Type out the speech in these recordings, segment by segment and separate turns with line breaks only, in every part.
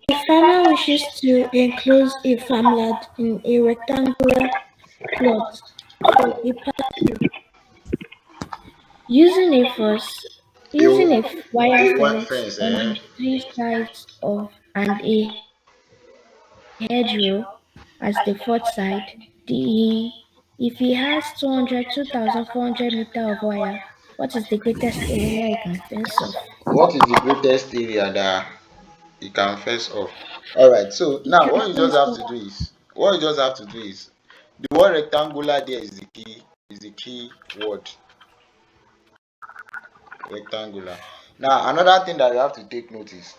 A farmer wishes to enclose a farmland in a rectangular plot for a pasture using a fence, using a wire
A white
fence
fence,
on
eh?
the three sides of and a hedgerow as the fourth side. The If he has 2,400 meters of wire, what is the greatest area he can fence off?
What is the greatest area that you can fence off? Alright, so
He
now
can fence off.
what you just have to do is the word rectangular there is the key word, rectangular. Now another thing that you have to take notice,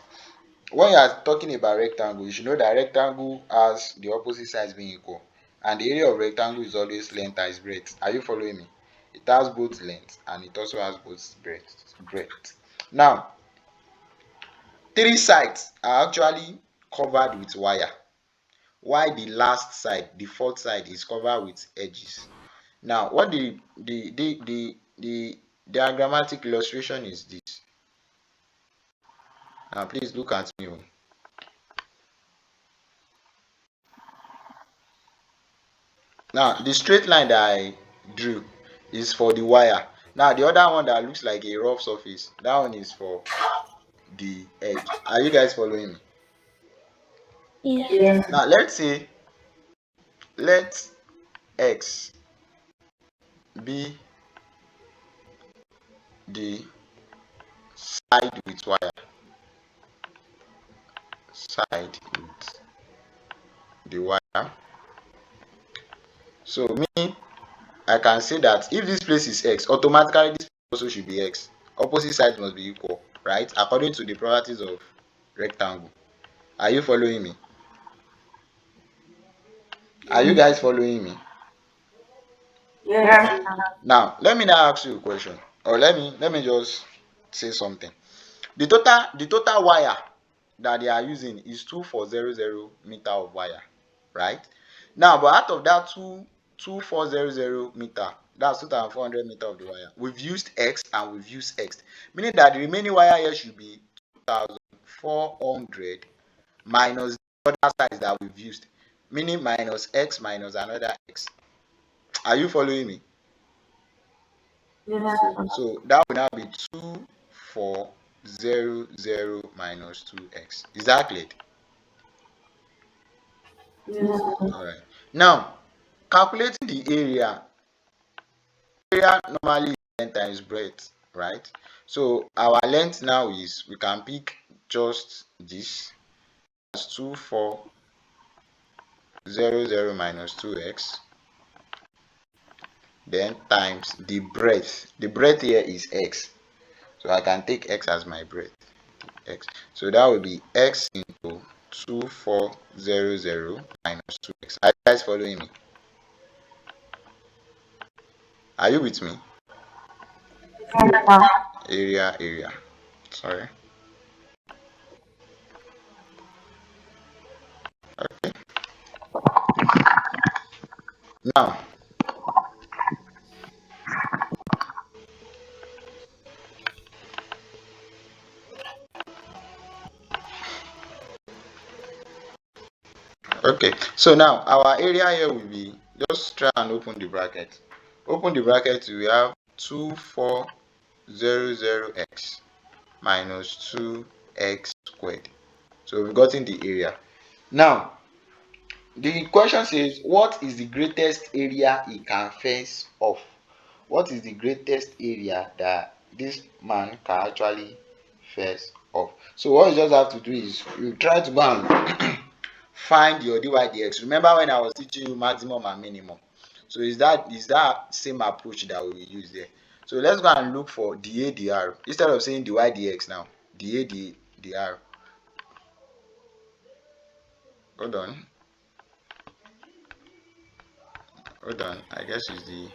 when you are talking about rectangle, you should know that rectangle has the opposite sides being equal, and the area of rectangle is always length times breadth. Are you following me? It has both length and it also has both breadth. Now three sides are actually covered with wire, while the last side, the fourth side, is covered with edges. Now what the diagrammatic illustration is this. Now please look at me. Now the straight line that I drew is for the wire. Now the other one that looks like a rough surface, that one is for the edge. Are you guys following me?
Yes.
Now let's say let x be the side with wire, side with the wire. So me, I can say that if this place is x, automatically this also should be x. Opposite sides must be equal, right? According to the properties of rectangle. Are you following me? Are you guys following me?
Yes.
Now, let me now ask you a question, or let me just say something. The total wire that they are using is 2400 meter of wire, right? Now, but out of that 2400 meter, that's 2400 meter of the wire. We've used X and we've used X, meaning that the remaining wire here should be 2400 minus the other size that we've used, meaning minus X minus another X. Are you following me?
Yes.
So that will now be 2400 minus 2x. Is that clear?
Yes.
Alright. Now, calculating the area. Area normally is length times breadth, right? So our length now is, we can pick just this as 2400 minus 2x, then times the breadth. The breadth here is x. So I can take x as my breadth. X. So that will be x into 2400 minus 2x. Are you guys following me? Are you with me? Area. Sorry. Now, okay. So now our area here will be, just try and open the bracket. Open the bracket, we have 2400x minus 2x squared. So we've gotten the area. Now, the question says, what is the greatest area he can fence off? What is the greatest area that this man can actually fence off? So what you just have to do is you try to go and find your dy dx. Remember when I was teaching you maximum and minimum? So is that same approach that we will use there. So let's go and look for dA dr instead of saying dy dx now. dA dr. Hold on. I guess it's the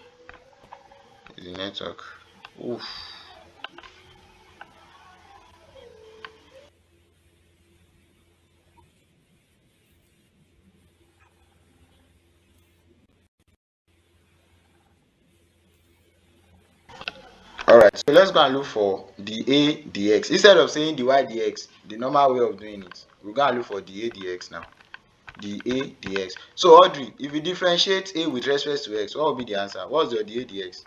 network. Oof. All right. So let's go and look for the a dx. Instead of saying the y dx, the normal way of doing it, we're going to look for the a dx now. The a dx. So Audrey, if you differentiate a with respect to x, what will be the answer? What's your the a dx?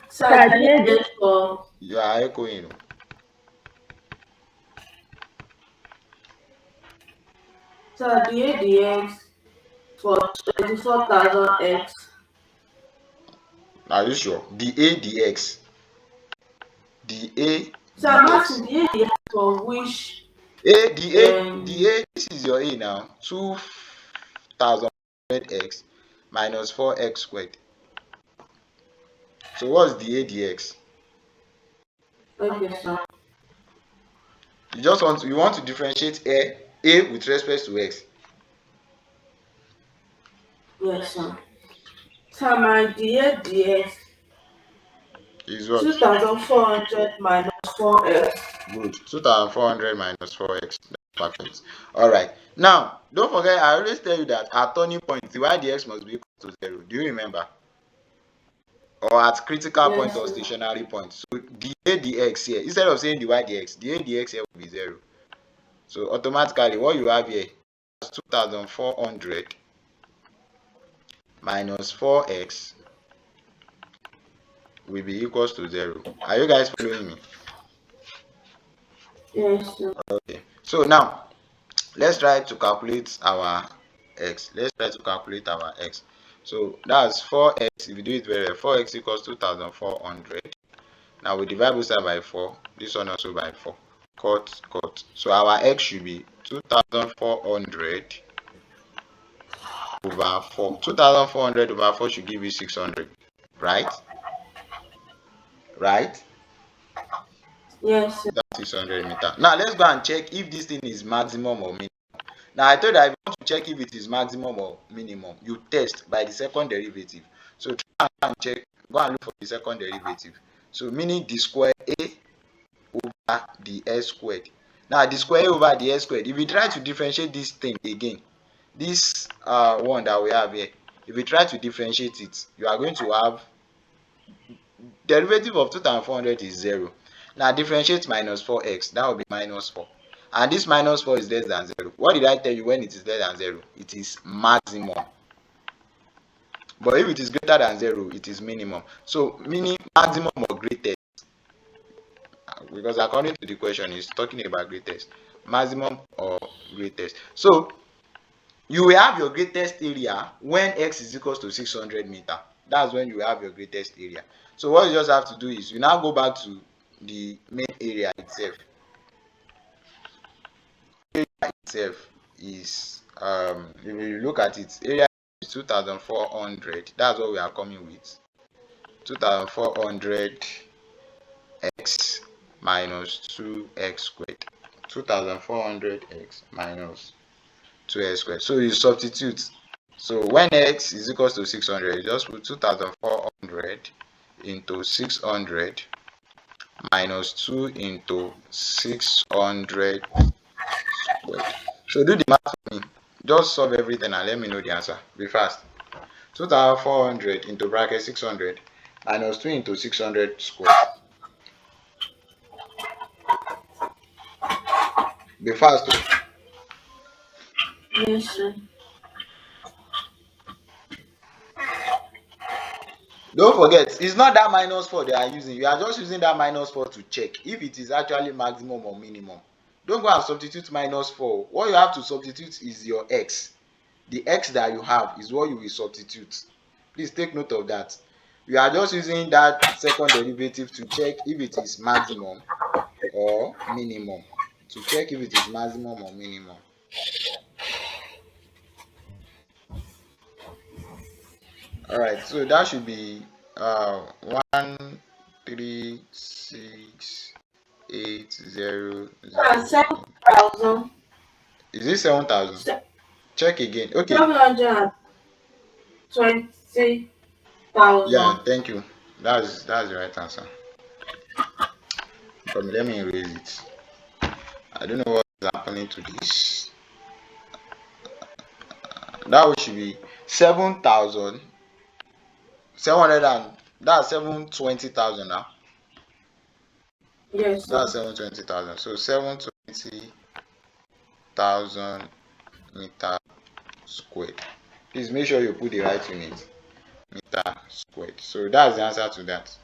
So the ADX for
You are echoing.
the ADX for 24,000x.
Are you sure? The a dx. The a
So I'm
dx.
asking the ADX for which
The a, this is your a now. 2,100x minus 4x squared. So what's the a dx?
okay, sir.
You want to differentiate a with respect to x.
Yes, sir. So my DX
Is what?
2,400 minus 4x.
Good. 2,400 minus 4x. That's perfect. All right. Now, don't forget, I always tell you that at turning point, the y dx must be equal to 0. Do you remember? Or at critical point
Yes,
or
sir.
stationary point. So the a dx here, instead of saying the y dx, the a dx here will be 0. So automatically, what you have here is 2,400 minus 4x will be equals to 0. Are you guys following me?
Yes, sir.
Okay. So now, let's try to calculate our x. So that's 4x. If you do it very well, 4x equals 2,400. Now we divide both sides by 4. This one also by 4. Cut. So our x should be 2,400 over 4. 2,400 over 4 should give you 600. Right? Right?
Yes, sir.
That's 600 meter. Now let's go and check if this thing is maximum or minimum. Now I told you, if you want to check if it is maximum or minimum, you test by the second derivative. So try and check, go and look for the second derivative. So meaning the square a over the s squared. Now the square a over the s squared, if you try to differentiate this thing again, this one that we have here, if you try to differentiate it, you are going to have derivative of 2,400 is 0. Now differentiate minus 4x, that will be minus 4. And this minus 4 is less than 0. What did I tell you when it is less than 0? It is maximum. But if it is greater than 0, it is minimum. So meaning maximum or greatest. Because according to the question, it's talking about greatest. Maximum or greatest. So you will have your greatest area when x is equals to 600 meter. That's when you have your greatest area. So what you just have to do is you now go back to the main area itself. Area itself is if you look at it, area is 2,400. That's what we are coming with. 2,400 x minus 2x squared. 2,400 x minus 2x squared. So you substitute. So when x is equals to 600, you just put 2,400 into 600 minus 2 into 600 squared. So do the math for me. Just solve everything and let me know the answer. Be fast. 2,400 into bracket 600 minus 2 into 600 squared. Be fast.
Yes, sir.
Don't forget, it's not that minus 4 they are using. You are just using that minus 4 to check if it is actually maximum or minimum. Don't go and substitute minus 4. What you have to substitute is your x. The x that you have is what you will substitute. Please take note of that. You are just using that second derivative to check if it is maximum or minimum. To check if it is maximum or minimum. Alright, so that should be 136,800.
7,000.
Is it 7,000? Check again. Okay.
720,000.
Yeah, thank you. That's the right answer. But let me erase it. I don't know what is happening to this. That should be 7,000 700 and that's 720,000 now.
Yes, sir.
That's 720,000. So 720,000 meter squared. Please make sure you put the right unit, meter squared. So that's the answer to that.